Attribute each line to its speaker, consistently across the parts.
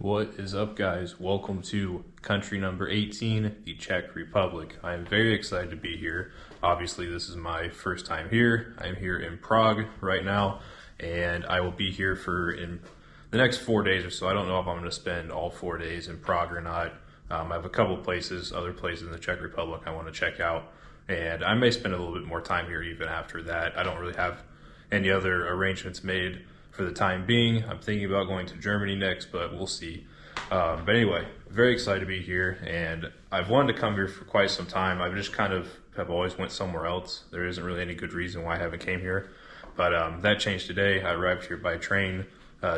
Speaker 1: What is up, guys? Welcome to country number 18, the Czech Republic. I am very excited to be here. Obviously, this is my first time here. I'm here in Prague right now, and I will be here for in the next 4 days or so. I don't know if I'm going to spend all 4 days in Prague or not. I have a couple places, other places in the Czech Republic I want to check out, and I may spend a little bit more time here even after that. I don't really have any other arrangements made for the time being. I'm thinking about going to Germany next, but we'll see. But anyway, very excited to be here, and I've wanted to come here for quite some time. I've just kind of have always went somewhere else. There isn't really any good reason why I haven't came here, but that changed today. I arrived here by train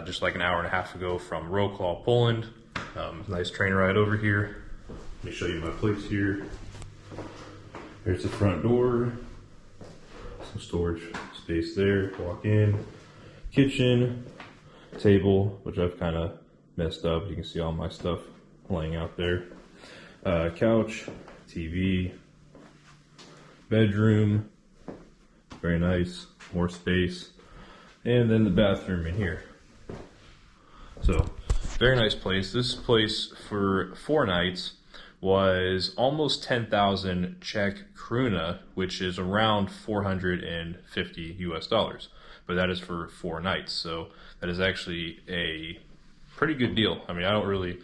Speaker 1: just like an hour and a half ago from Wrocław, Poland. Nice train ride over here. Let me show you my place here. There's the front door, some storage space there. Walk in, kitchen, table, which I've kind of messed up. You can see all my stuff laying out there. Couch, TV, bedroom, very nice, more space, and then the bathroom in here. So, very nice place. This place for 4 nights was almost 10,000 Czech krona, which is around $450 US. But that is for 4 nights, so that is actually a pretty good deal. I mean, I don't really,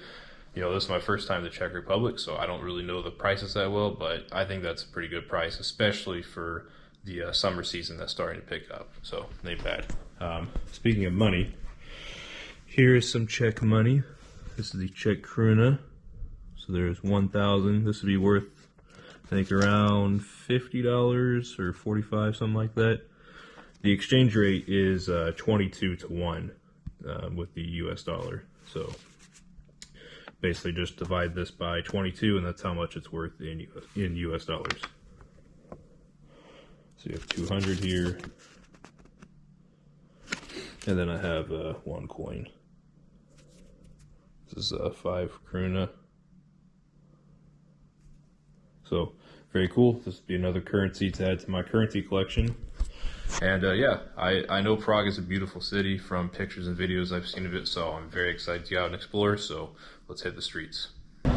Speaker 1: this is my first time in the Czech Republic, so I don't really know the prices that well, but I think that's a pretty good price, especially for the summer season that's starting to pick up, so ain't bad. Speaking of money, here is some Czech money. This is the Czech krona, so there's 1,000. This would be worth, I think, around $50 or 45, something like that. The exchange rate is 22 to 1 with the US dollar. So basically just divide this by 22 and that's how much it's worth in US dollars. So you have 200 here. And then I have 1 coin. This is 5 krona. So very cool. This would be another currency to add to my currency collection. And yeah, I know Prague is a beautiful city from pictures and videos I've seen of it, so I'm very excited to get out and explore, so let's hit the streets. So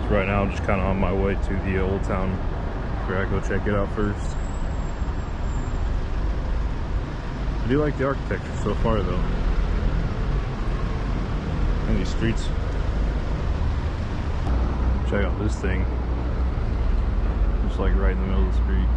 Speaker 1: right now I'm just kind of on my way to the old town, where I go check it out first. I do like the architecture so far though. And these streets. Check out this thing. Just like right in the middle of the street.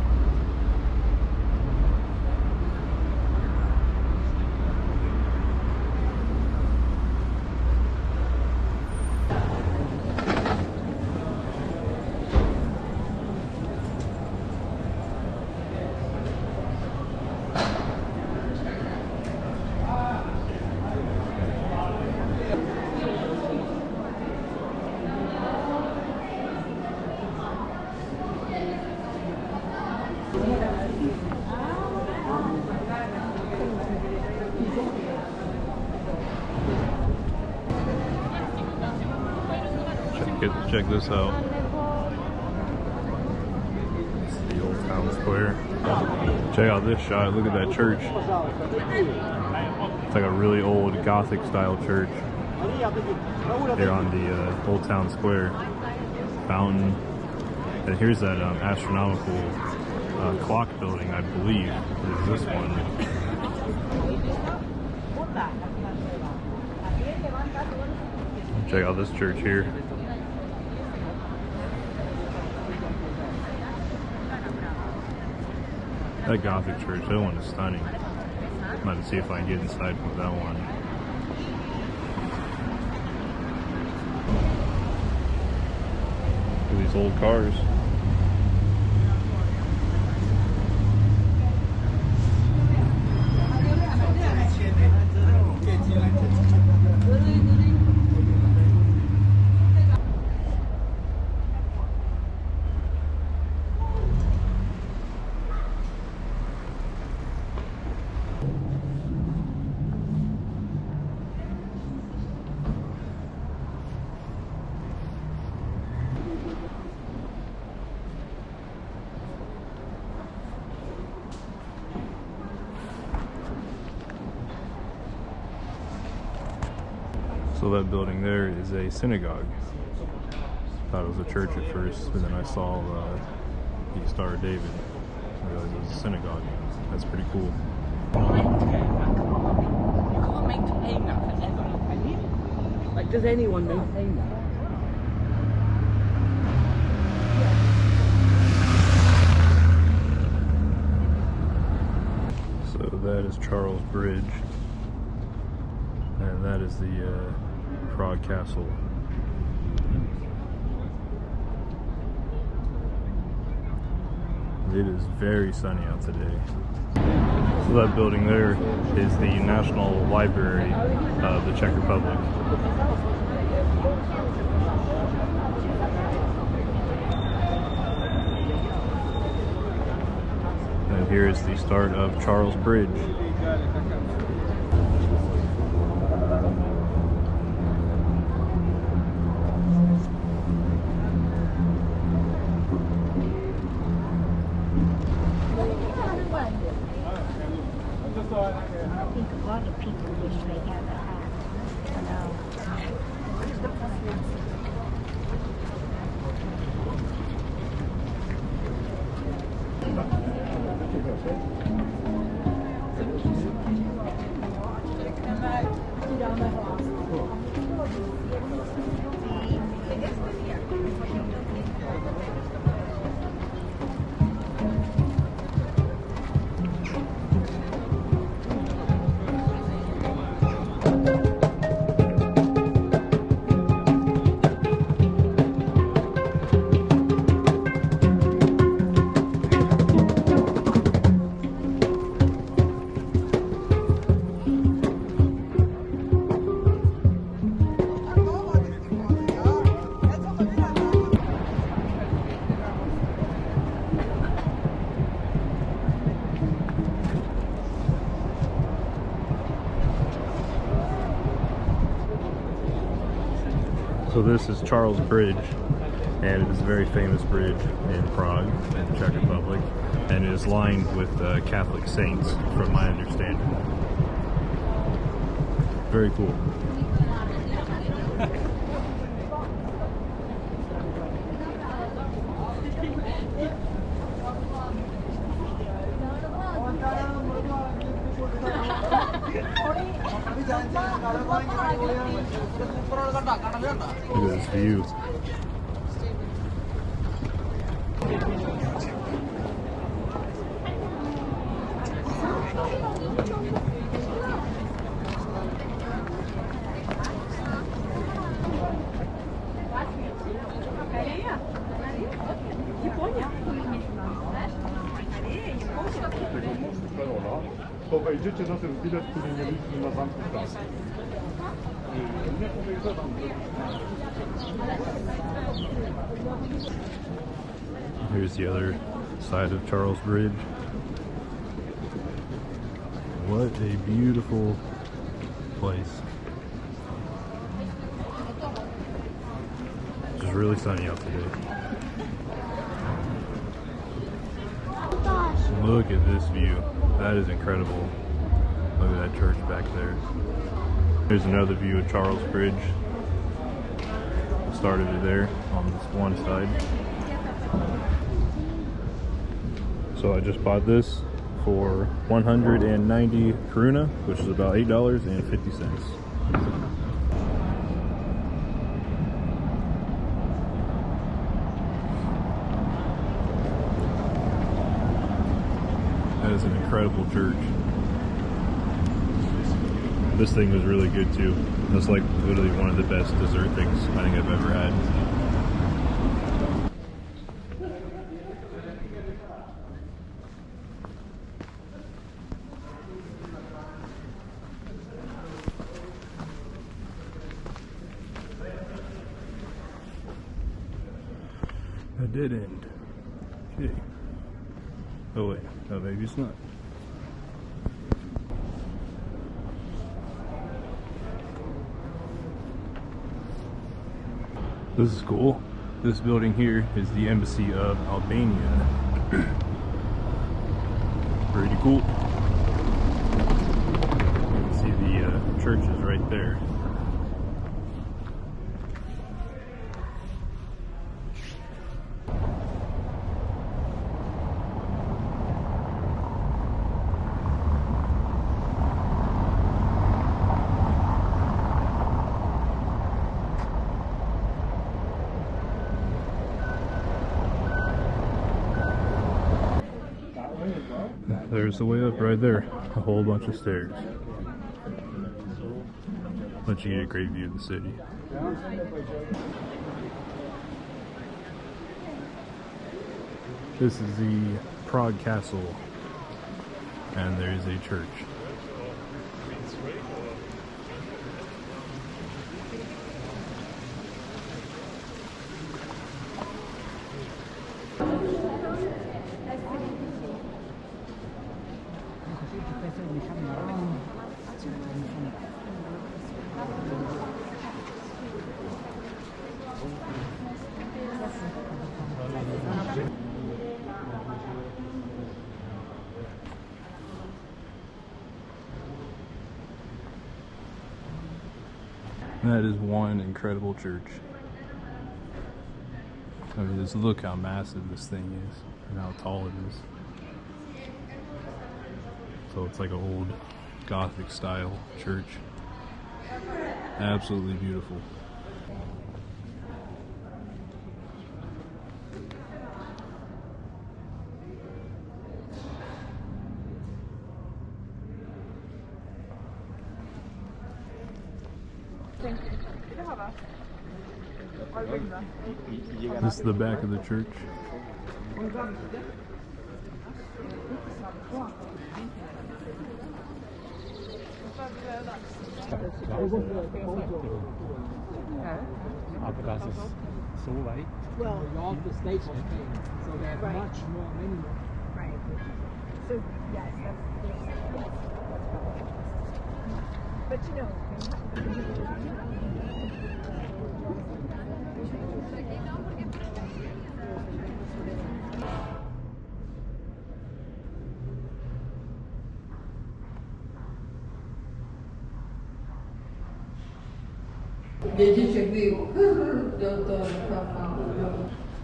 Speaker 1: Check this out. It's the old town square. Check out this shot. Look at that church. It's like a really old Gothic style church. Here on the old town square. Fountain. And here's that astronomical clock building, I believe. Is this one. Check out this church here. That Gothic church, that one is stunning. I'm about to see if I can get inside with that one. Look at these old cars. So that building there is a synagogue. Thought it was a church at first, but then I saw the Star of David. I realized it was a synagogue. That's pretty cool.
Speaker 2: Like, does anyone maintain that?
Speaker 1: So that is Charles Bridge, and that is the Prague Castle. It is very sunny out today. So that building there is the National Library of the Czech Republic. And here is the start of Charles Bridge.
Speaker 3: I think a lot of people wish they had a hat. I know.
Speaker 1: So this is Charles Bridge, and it is a very famous bridge in Prague, in the Czech Republic, and it is lined with Catholic saints, from my understanding. Very cool. Look at this view.
Speaker 4: To wejdziecie na ten bilet, który mieliśmy na zamku pracy.
Speaker 1: Here's the other side of Charles Bridge. What a beautiful place. It's just really sunny out today. Look at this view. That is incredible. Look at that church back there. Here's another view of Charles Bridge. Started it there on this one side. So I just bought this for 190 koruna, which is about $8.50. That is an incredible church. This thing was really good too. It's like literally one of the best dessert things I think I've ever had. That did end. Okay. Oh wait, no, maybe it's not. This is cool. This building here is the Embassy of Albania. Pretty cool. You can see the churches right there. there's the way up right there. A whole bunch of stairs. Let you get a great view of the city. This is the Prague Castle, and there is a church. That is one incredible church. I mean, just look how massive this thing is and how tall it is. So it's like an old Gothic style church. Absolutely beautiful. This is the back of the church.
Speaker 5: So late. Well, all the states are paying, so they have much more money.
Speaker 3: Right. So, yes, yes. But you know,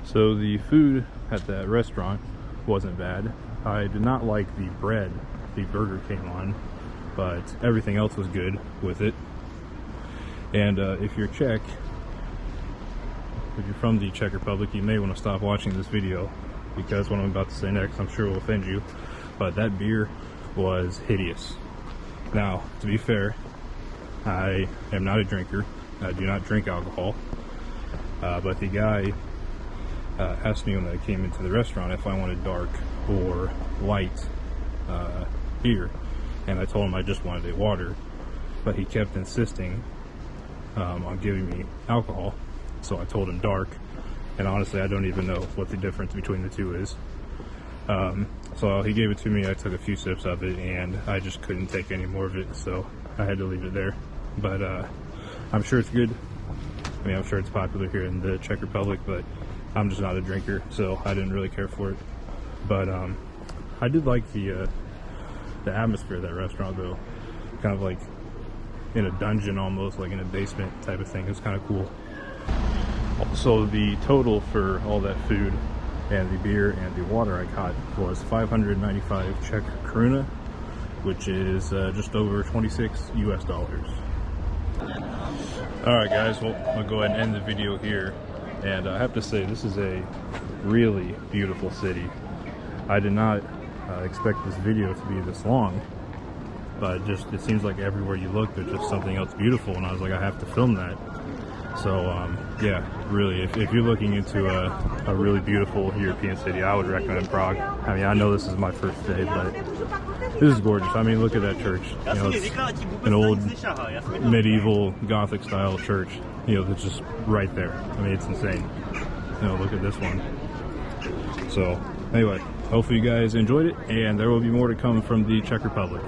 Speaker 1: So the food at that restaurant wasn't bad. I did not like the bread the burger came on, but everything else was good with it. And if you're Czech, if you're from the Czech Republic, you may want to stop watching this video, because what I'm about to say next I'm sure will offend you, but that beer was hideous. Now, to be fair, I am not a drinker. I do not drink alcohol, but the guy asked me when I came into the restaurant if I wanted dark or light beer, and I told him I just wanted a water, but he kept insisting on giving me alcohol, so I told him dark, and honestly I don't even know what the difference between the two is. So he gave it to me, I took a few sips of it, and I just couldn't take any more of it, so I had to leave it there. But I'm sure it's good. I mean, I'm sure it's popular here in the Czech Republic, but I'm just not a drinker, so I didn't really care for it. But I did like the atmosphere of that restaurant, though. Kind of like in a dungeon almost, like in a basement type of thing. It was kind of cool. So the total for all that food and the beer and the water I got was 595 Czech koruna, which is just over 26 US dollars. Alright guys, well, I'll go ahead and end the video here, and I have to say this is a really beautiful city. I did not expect this video to be this long, but just it seems like everywhere you look there's just something else beautiful, and I was like, I have to film that. So yeah, really, if you're looking into a really beautiful European city, I would recommend Prague. I mean, I know this is my first day, but this is gorgeous. I mean, look at that church. You know, it's an old medieval Gothic style church, you know, that's just right there. I mean, it's insane. You know, look at this one. So anyway, hopefully you guys enjoyed it, and there will be more to come from the Czech Republic.